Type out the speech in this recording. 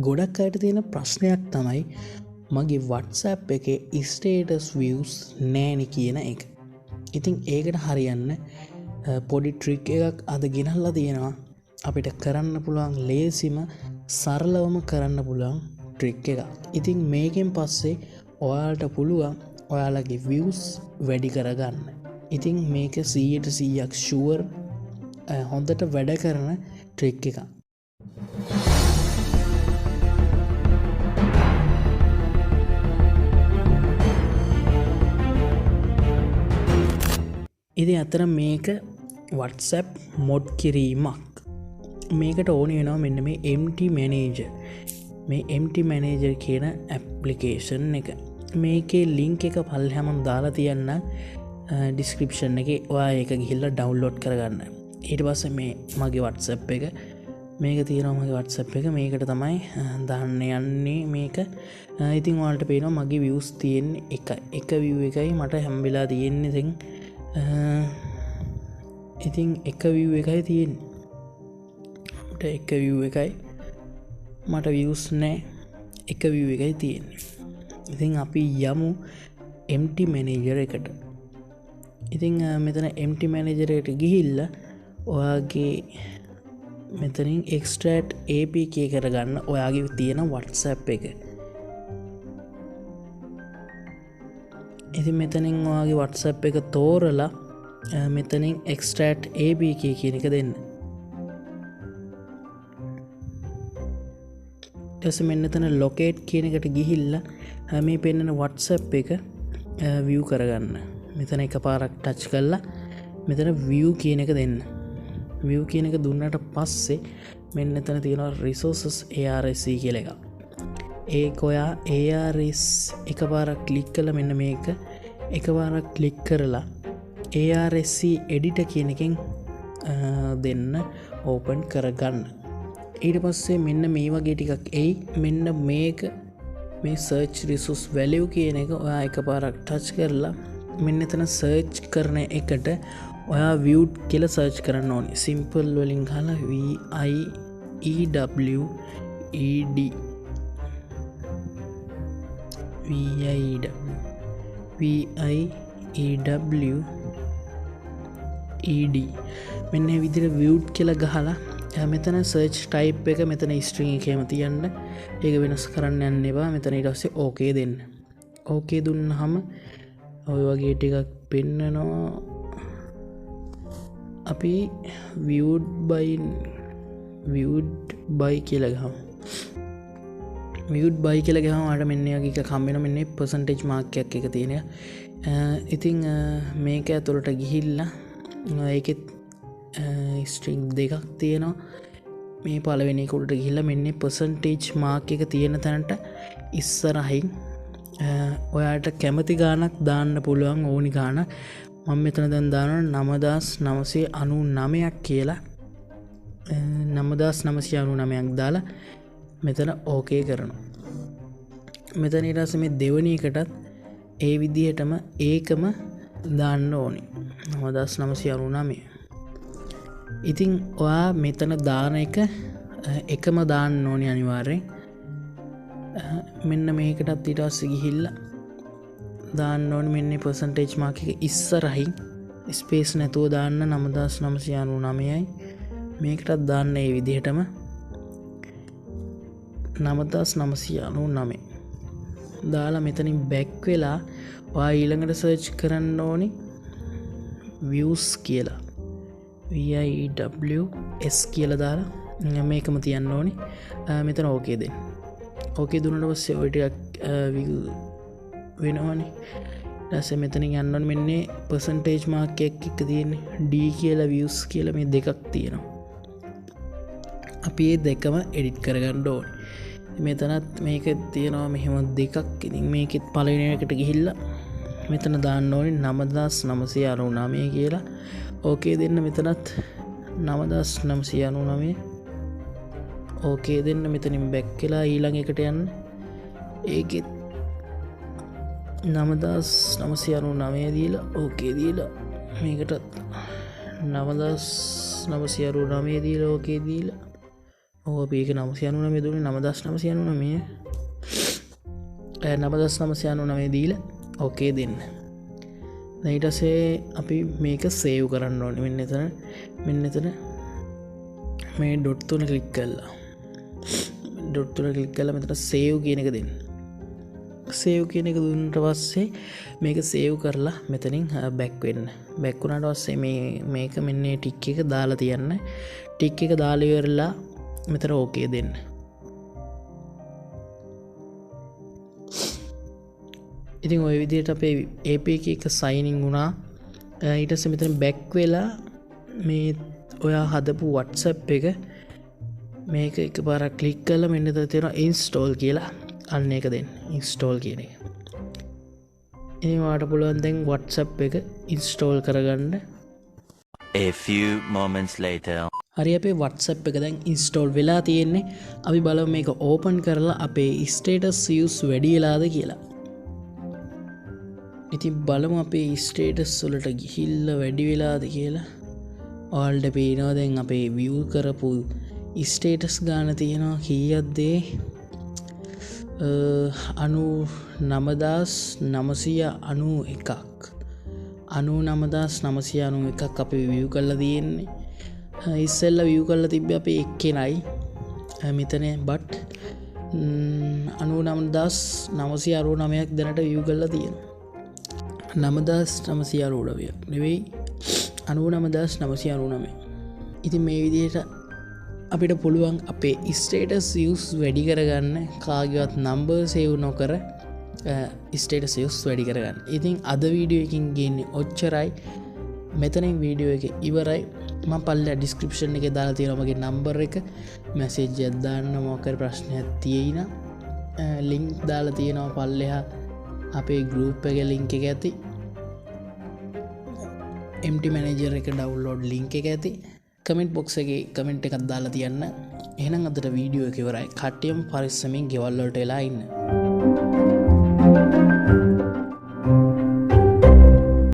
ගොඩක් අයට තියෙන ප්‍රශ්නයක් තමයි මගේ WhatsApp එකේ ස්ටේටස් views නෑනි කියන එක. ඉතින් ඒකට හරියන්න පොඩි ට්‍රික් එකක් අද ගෙනල්ලා තියෙනවා. අපිට කරන්න පුළුවන් ලේසිම සරලවම කරන්න පුළුවන් ට්‍රික් එකක්. ඉතින් මේකෙන් පස්සේ ඔයාලට පුළුවන් ඔයාලගේ views වැඩි කරගන්න. ඉතින් මේක 100% ෂුවර් හොඳට වැඩ කරන ට්‍රික් එකක්. ඉති අතර මේක WhatsApp මොඩ් කිරීමක්. මේකට ඕන වෙනවා මෙන්න මේ MT මැනේජර්. මේ MT මැනේජර් කියන ඇප්ලිකේෂන් එක. මේකේ ලින්ක් එක පල්හැමම් දාලා තියන්න ඩිස්ක්‍රිප්ෂන් එක. ඔයා ඒක ගිහිල්ලා ඩවුන්ලෝඩ් කරගන්න. ඊට පස්සේ මේ මගේ WhatsApp එක මේක තියෙනවා. මගේ WhatsApp එක මේකට තමයි දාන්න යන්නේ මේක. ඉතින් ඔයාලට පේනවා මගේ views තියෙන්නේ එක view එකයි මට හැම වෙලා තියෙන්නේ. ඉතින් එක view එකයි තියෙන්නේ. එක view එකයි මට views නෑ. එක view එකයි තියෙන්නේ. ඉතින් අපි යමු MT මැනේජර් එකට. ඉතින් මෙතන MT මැනේජර් එකට ගිහිල්ලා ඔයාගේ මෙතනින් extract APK කරගන්න ඔයාගේ තියෙන WhatsApp එක. ඉතින් මෙතනින් ඔයාගේ WhatsApp එක තෝරලා මෙතනින් extract APK කියන එක දෙන්න. ඊට මෙන්න තන locate කියන එකට ගිහිල්ලා මේ පෙන්නන WhatsApp එක view කරගන්න. මෙතන එකපාරක් ටච් කරලා මෙතන view කියන එක දෙන්න. view කියන එක දුන්නට පස්සේ මෙන්න එතන තියෙනවා resources ARSC කියලා එකක්. ඒක ඔයා ARS එකපාරක් ක්ලික් කරලා මෙන්න මේක එකපාරක් ක්ලික් කරලා ARSC එඩිටර් කියන එකෙන් දෙන්න ඕපන් කරගන්න. ඊට පස්සේ මෙන්න මේ වගේ ටිකක් එයි. මෙන්න මේක මේ search resource value කියන එක ඔයා එකපාරක් ටච් කරලා මෙන්න එතන search කරන එකට ඔයා viewed කියලා search කරන්න ඕනේ. simple වලින් ගහලා VIED මෙන්න විදිර viewed කියලා ගහලා මෙතන search type එක මෙතන string එකේම තියන්න. ඒක වෙනස් කරන්න යන්න එපා. මෙතන ඊට පස්සේ okay දෙන්න. okay දුන්නාම ඔය වගේ ටිකක් පෙන්නනවා. අපි viewed by කියලා ගහමු. viewed by කියලා ගහම අර මෙන්න වගේ එකක් හම්බ වෙනවා. මෙන්න percentage mark එකක් එක තියෙනවා. ඉතින් මේක ඇතුළට ගිහිල්ලා ඒකෙත් string දෙකක් තියෙනවා. මේ පළවෙනි එක උඩට ගිහිල්ලා මෙන්න percentage mark එක තියෙන තැනට ඉස්සරහින් ඔයාට කැමති ගානක් දාන්න පුළුවන්. ඕනි ගාන මම මෙතන දැන් දානවා 9999ක් කියලා. 9999ක් දාලා මෙතන ඕකේ කරනවා. මෙතන ඊට පස්සේ මේ දෙවෙනි එකටත් ඒ විදිහටම ඒකම දාන්න ඕනේ 9999. ඉතින් ඔයා මෙතන දාන එක එකම දාන්න ඕනේ අනිවාර්යෙන්. මෙන්න මේකටත් ඊට පස්සේ ගිහිල්ලා දාන්න ඕනේ මෙන්න percentage mark එක ඉස්සරහින් ස්පේස් නැතුව දාන්න 9999යි. මේකටත් දාන්න ඒ විදිහටම 9999 දාලා මෙතනින් බැක් වෙලා ඔයා ඊළඟට සර්ච් කරන්න ඕනි views කියලා. VIEWS කියලා දාලා මේකම තියන්න ඕනි. මෙතන ඕකේ දෙන්න. ඕකේ දුන්නට පස්සේ ඔය ටිකක් view වෙනවනේ. ඊට මෙතනින් යන්න ඕනේ මෙන්න percentage mark එකක් තියෙන්නේ D කියලා views කියලා මේ දෙකක් තියෙනවා. අපි මේ දෙකම edit කරගන්න ඕනේ. මෙතනත් මේක තියෙනවා මෙහෙම දෙකක්. ඉතින් මේකෙත් පළවෙනි එකට ගිහිල්ලා මෙතන දාන්න ඕනේ 9999 කියලා. ඕකේ දෙන්න. මෙතනත් 9999 ඕකේ දෙන්න. මෙතනින් බැක් වෙලා ඊළඟ එකට යන්න. ඒකෙත් 9999 දීලා ඕකේ දීලා මේකටත් 9999 දීලා ඕකේ දීලා ඕ පේක 999 දුන්නේ 9999 9999 දීලා ඕකේ දෙන්න. දැන් ඊට පස්සේ අපි මේක සේව් කරන්න ඕනේ. මෙන්න එතන මේ ඩොට් තුන ක්ලික් කරලා මෙතන සේව් කියන එක දෙන්න. සේව් කියන එක දුන්නට පස්සේ මේක සේව් කරලා මෙතනින් බැක් වෙන්න. බැක් වුණාට පස්සේ මේක මෙන්න ටික් එක දාලා තියන්න. ටික් එක දාලා ඉවරලා මෙතන ඕකේ දෙන්න. ඉතින් ওই විදිහට අපේ APK එක සයින් වුණා. ඊට පස්සේ මෙතන බැක් වෙලා මේ ඔයා හදපු WhatsApp එක මේක එකපාරක් ක්ලික් කරලා මෙන්න එතන තියෙනවා install කියලා. අන්න ඒක දෙන්න. install කියන එක. ඉතින් ඔයාලට පුළුවන් දැන් WhatsApp එක install කරගන්න. A few moments later. හරි අපේ WhatsApp එක දැන් install වෙලා තියෙන්නේ. අපි බලමු මේක open කරලා අපේ status views වැඩි වෙලාද කියලා. ඉතින් බලමු අපේ ස්ටේටස් වලට ගිහිල්ලා වැඩි වෙලාද කියලා. ඔයාලට පේනවා දැන් අපේ view කරපු ස්ටේටස් ගාන තියෙනවා කීයක්ද? 99991ක්. 99991ක් අපි view කරලා තියෙන්නේ. ඉස්සෙල්ලා view කරලා තිබ්බේ අපේ එක්කෙනයි. මෙතන but 99999ක් දැනට view කරලා තියෙනවා. 9999 නෙවෙයි 99999. ඉතින් මේ විදිහට අපිට පුළුවන් අපේ ස්ටේටස් views වැඩි කරගන්න. කාගේවත් නම්බර් සේව් නොකර ස්ටේටස් views වැඩි කරගන්න. ඉතින් අද වීඩියෝ එකකින් ගේන්නේ ඔච්චරයි. මෙතනින් වීඩියෝ එක ඉවරයි. මම පල්ලෙහා ඩිස්ක්‍රිප්ෂන් එකේ දාලා තියෙනවා මගේ නම්බර් එක. මැසේජ් එකක් දාන්න මොකක් හරි ප්‍රශ්නයක් තියෙයි නම් ලින්ක් දාලා තියෙනවා පල්ලෙහා අපේ ගෲප් එකේ ලින්ක් එක ඇති. MT මැනේජර් එක ඩවුන්ලෝඩ් ලින්ක් එක ඇති. කමෙන්ට් බොක්ස් එකේ කමෙන්ට් එකක් දාලා තියන්න. එහෙනම් අදට වීඩියෝ එක ඉවරයි. කට්ටියම පරිස්සමින් ගෙවල් වලට එලා ඉන්න.